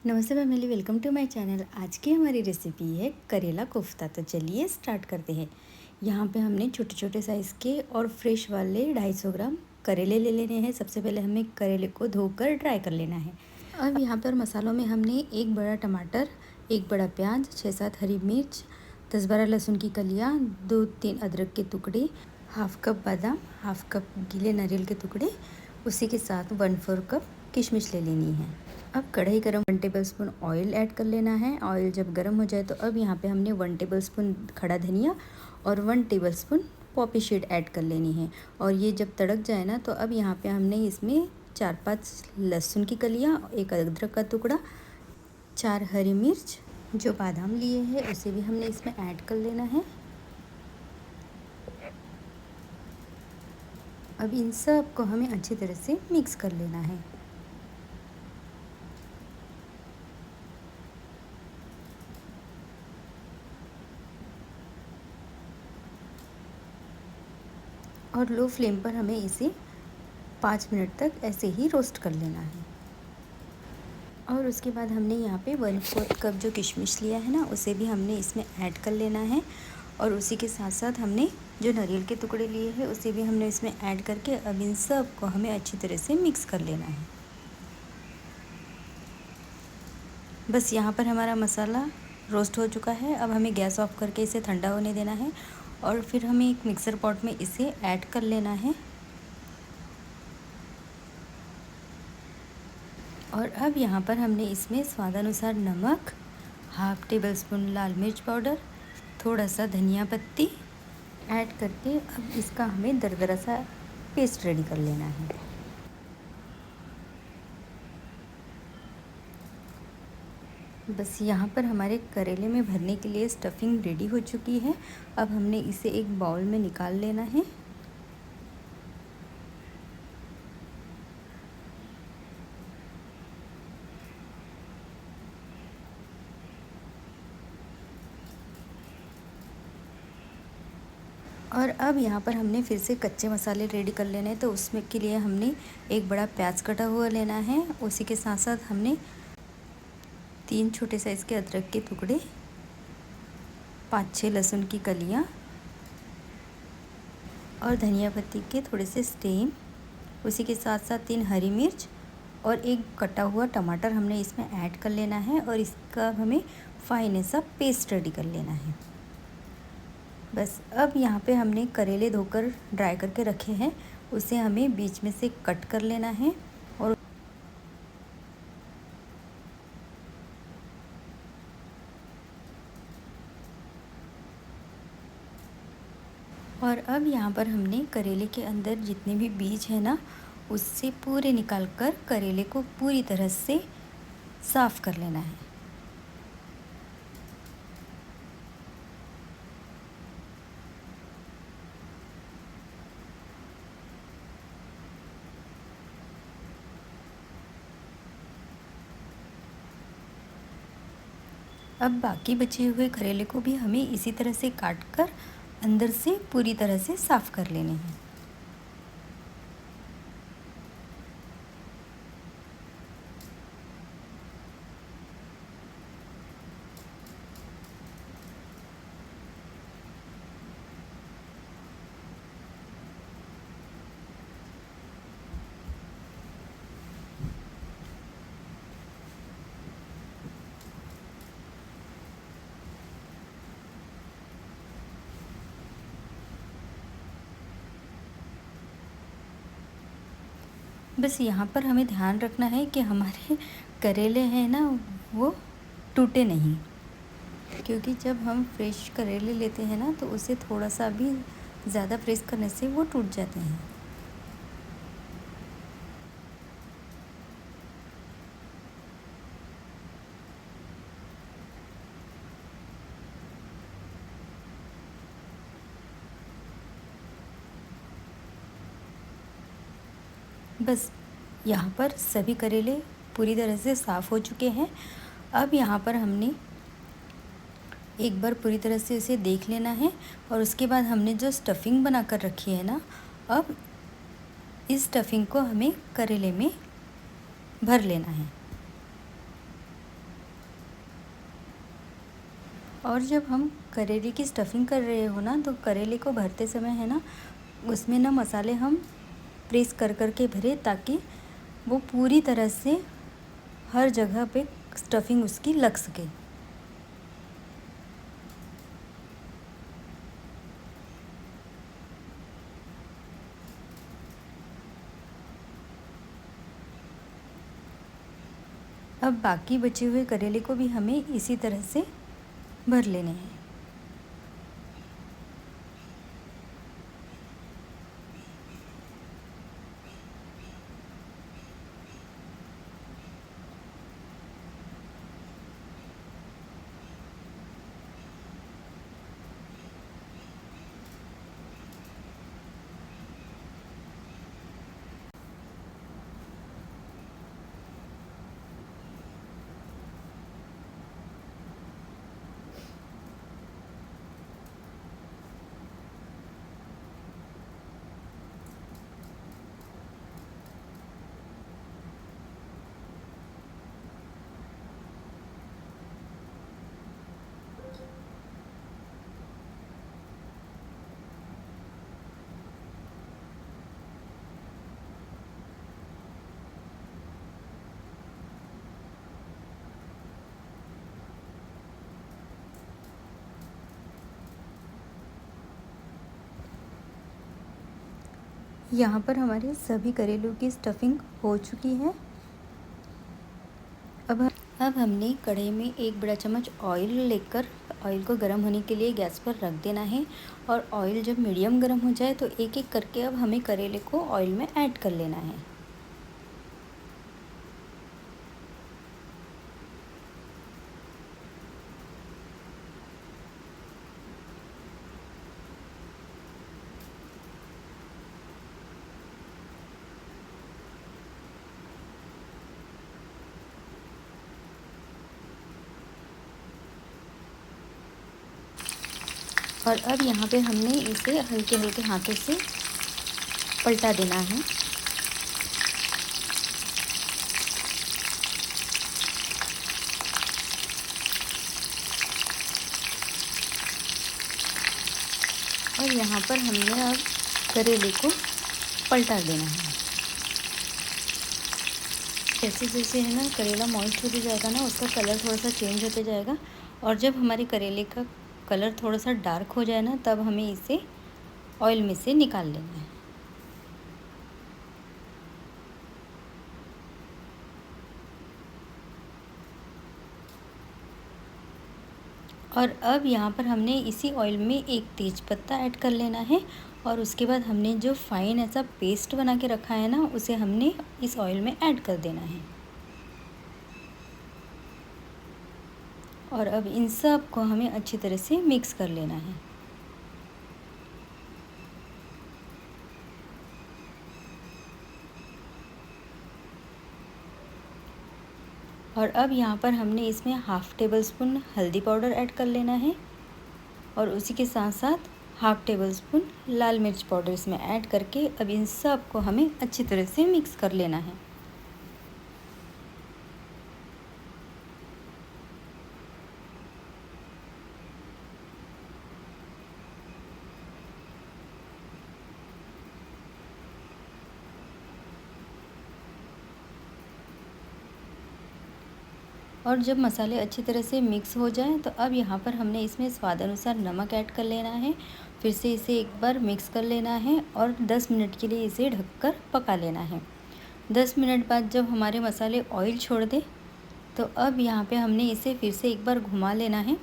नमस्ते family, welcome to my channel. आज की हमारी रेसिपी है करेला कोफ्ता। तो चलिए स्टार्ट करते हैं। यहाँ पे हमने छोटे छोटे साइज़ के और फ्रेश वाले 250 ग्राम करेले ले लेने हैं। सबसे पहले हमें करेले को धोकर ड्राई कर लेना है। अब यहाँ पर मसालों में हमने एक बड़ा टमाटर, एक बड़ा प्याज, 6-7 हरी मिर्च, 10-12 लहसुन की कलियाँ, 2-3 अदरक के टुकड़े, हाफ कप बादाम, हाफ कप गीले नारियल के टुकड़े, उसी के साथ 1/4 कप किशमिश ले लेनी है। अब कढ़ाई गरम 1 टेबलस्पून ऑयल ऐड कर लेना है। ऑयल जब गरम हो जाए तो अब यहाँ पे हमने 1 टेबलस्पून खड़ा धनिया और 1 टेबलस्पून पॉपी सीड ऐड कर लेनी है। और ये जब तड़क जाए ना तो अब यहाँ पे हमने इसमें 4-5 लहसुन की कलियाँ, 1 अदरक का टुकड़ा, 4 हरी मिर्च, जो बादाम लिए हैं उसे भी हमने इसमें ऐड कर लेना है। अब इन सब को हमें अच्छी तरह से मिक्स कर लेना है। और लो फ्लेम पर हमें इसे 5 मिनट तक ऐसे ही रोस्ट कर लेना है। और उसके बाद हमने यहाँ पे 1/4 कप जो किशमिश लिया है ना, उसे भी हमने इसमें ऐड कर लेना है। और उसी के साथ साथ हमने जो नारियल के टुकड़े लिए हैं उसे भी हमने इसमें ऐड करके अब इन सब को हमें अच्छी तरह से मिक्स कर लेना है। बस यहाँ पर हमारा मसाला रोस्ट हो चुका है। अब हमें गैस ऑफ करके इसे ठंडा होने देना है और फिर हमें एक मिक्सर पॉट में इसे ऐड कर लेना है। और अब यहाँ पर हमने इसमें स्वादानुसार नमक, हाफ टेबल स्पून लाल मिर्च पाउडर, थोड़ा सा धनिया पत्ती ऐड करके अब इसका हमें दरदरा सा पेस्ट रेडी कर लेना है। बस यहाँ पर हमारे करेले में भरने के लिए स्टफिंग रेडी हो चुकी है। अब हमने इसे एक बाउल में निकाल लेना है। और अब यहाँ पर हमने फिर से कच्चे मसाले रेडी कर लेने हैं। तो उसमें के लिए हमने एक बड़ा प्याज कटा हुआ लेना है। उसी के साथ साथ हमने 3 छोटे साइज़ के अदरक के टुकड़े, 5-6 लहसुन की कलियाँ और धनिया पत्ती के थोड़े से स्टेम, उसी के साथ साथ 3 हरी मिर्च और एक कटा हुआ टमाटर हमने इसमें ऐड कर लेना है। और इसका हमें फाइन सा पेस्ट रेडी कर लेना है। बस अब यहाँ पे हमने करेले धोकर ड्राई करके रखे हैं, उसे हमें बीच में से कट कर लेना है। और अब यहाँ पर हमने करेले के अंदर जितने भी बीज हैं ना, उससे पूरे निकाल कर करेले को पूरी तरह से साफ़ कर लेना है। अब बाकी बचे हुए करेले को भी हमें इसी तरह से काट कर अंदर से पूरी तरह से साफ़ कर लेने हैं। बस यहाँ पर हमें ध्यान रखना है कि हमारे करेले हैं ना, वो टूटे नहीं, क्योंकि जब हम फ्रेश करेले लेते हैं ना तो उसे थोड़ा सा भी ज़्यादा प्रेस करने से वो टूट जाते हैं। बस यहाँ पर सभी करेले पूरी तरह से साफ़ हो चुके हैं। अब यहाँ पर हमने एक बार पूरी तरह से इसे देख लेना है। और उसके बाद हमने जो स्टफिंग बना कर रखी है ना, अब इस स्टफिंग को हमें करेले में भर लेना है। और जब हम करेले की स्टफ़िंग कर रहे हो ना, तो करेले को भरते समय है ना, उसमें ना मसाले हम प्रेस कर कर के भरें, ताकि वो पूरी तरह से हर जगह पे स्टफ़िंग उसकी लग सके। अब बाकी बचे हुए करेले को भी हमें इसी तरह से भर लेने हैं। यहाँ पर हमारे सभी करेलों की स्टफ़िंग हो चुकी है। अब हमने कढ़ाई में 1 बड़ा चम्मच ऑयल लेकर ऑयल को गर्म होने के लिए गैस पर रख देना है। और ऑयल जब मीडियम गर्म हो जाए तो एक एक करके अब हमें करेले को ऑयल में ऐड कर लेना है। और अब यहाँ पे हमने इसे हल्के हल्के हाथों से पलटा देना है। और यहाँ पर हमने अब करेले को पलटा देना है। जैसे जैसे है ना करेला मॉइस्ट होते जाएगा ना, उसका कलर थोड़ा सा चेंज होते जाएगा। और जब हमारे करेले का कलर थोड़ा सा डार्क हो जाए ना, तब हमें इसे ऑयल में से निकाल लेना है। और अब यहाँ पर हमने इसी ऑयल में एक तेज पत्ता ऐड कर लेना है। और उसके बाद हमने जो फाइन ऐसा पेस्ट बना के रखा है ना, उसे हमने इस ऑयल में ऐड कर देना है। और अब इन सब को हमें अच्छी तरह से मिक्स कर लेना है। और अब यहाँ पर हमने इसमें हाफ़ टेबल स्पून हल्दी पाउडर ऐड कर लेना है। और उसी के साथ साथ हाफ़ टेबल स्पून लाल मिर्च पाउडर इसमें ऐड करके अब इन सब को हमें अच्छी तरह से मिक्स कर लेना है। और जब मसाले अच्छी तरह से मिक्स हो जाएं, तो अब यहाँ पर हमने इसमें स्वाद अनुसार नमक ऐड कर लेना है। फिर से इसे एक बार मिक्स कर लेना है और 10 मिनट के लिए इसे ढककर पका लेना है। 10 मिनट बाद जब हमारे मसाले ऑयल छोड़ दें, तो अब यहाँ पे हमने इसे फिर से एक बार घुमा लेना है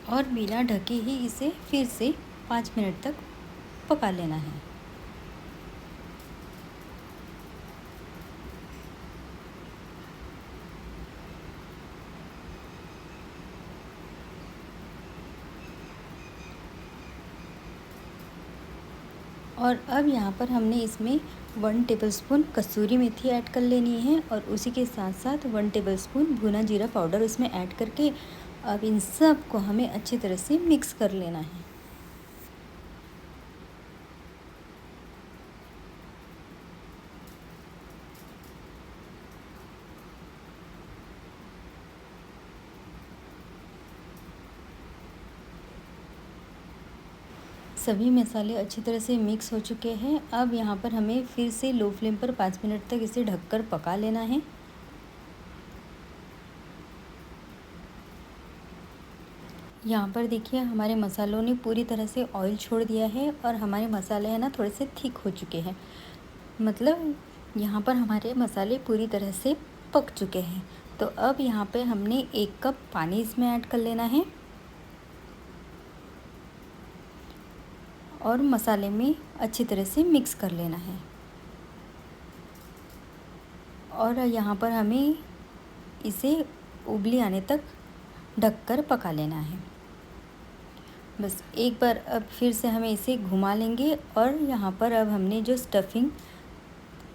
और बिना ढके ही इसे फिर से 5 मिनट तक पका लेना है। और अब यहाँ पर हमने इसमें 1 टेबलस्पून कसूरी मेथी ऐड कर लेनी है। और उसी के साथ साथ 1 टेबलस्पून भुना जीरा पाउडर उसमें ऐड करके अब इन सब को हमें अच्छी तरह से मिक्स कर लेना है। सभी मसाले अच्छी तरह से मिक्स हो चुके हैं। अब यहाँ पर हमें फिर से लो फ्लेम पर 5 मिनट तक इसे ढककर पका लेना है। यहाँ पर देखिए हमारे मसालों ने पूरी तरह से ऑयल छोड़ दिया है और हमारे मसाले हैं ना थोड़े से थिक हो चुके हैं। मतलब यहाँ पर हमारे मसाले पूरी तरह से पक चुके हैं। तो अब यहाँ पे हमने 1 कप पानी इसमें ऐड कर लेना है और मसाले में अच्छी तरह से मिक्स कर लेना है। और यहाँ पर हमें इसे उबली आने तक ढककर पका लेना है। बस एक बार अब फिर से हमें इसे घुमा लेंगे और यहाँ पर अब हमने जो स्टफिंग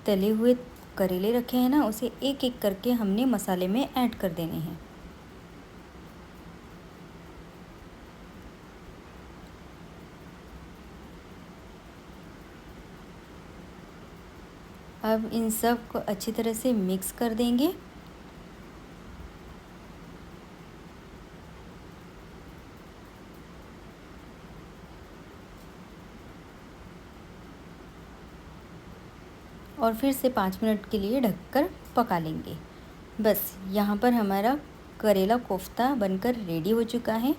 तले हुए करेले रखे हैं ना, उसे एक एक करके हमने मसाले में ऐड कर देने हैं। अब इन सब को अच्छी तरह से मिक्स कर देंगे। और फिर से 5 मिनट के लिए ढककर पका लेंगे। बस यहाँ पर हमारा करेला कोफ्ता बनकर रेडी हो चुका है।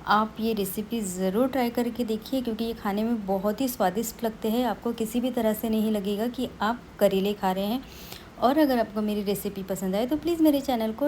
आप ये रेसिपी ज़रूर ट्राई करके देखिए, क्योंकि ये खाने में बहुत ही स्वादिष्ट लगते हैं। आपको किसी भी तरह से नहीं लगेगा कि आप करेले खा रहे हैं। और अगर आपको मेरी रेसिपी पसंद आए तो प्लीज़ मेरे चैनल को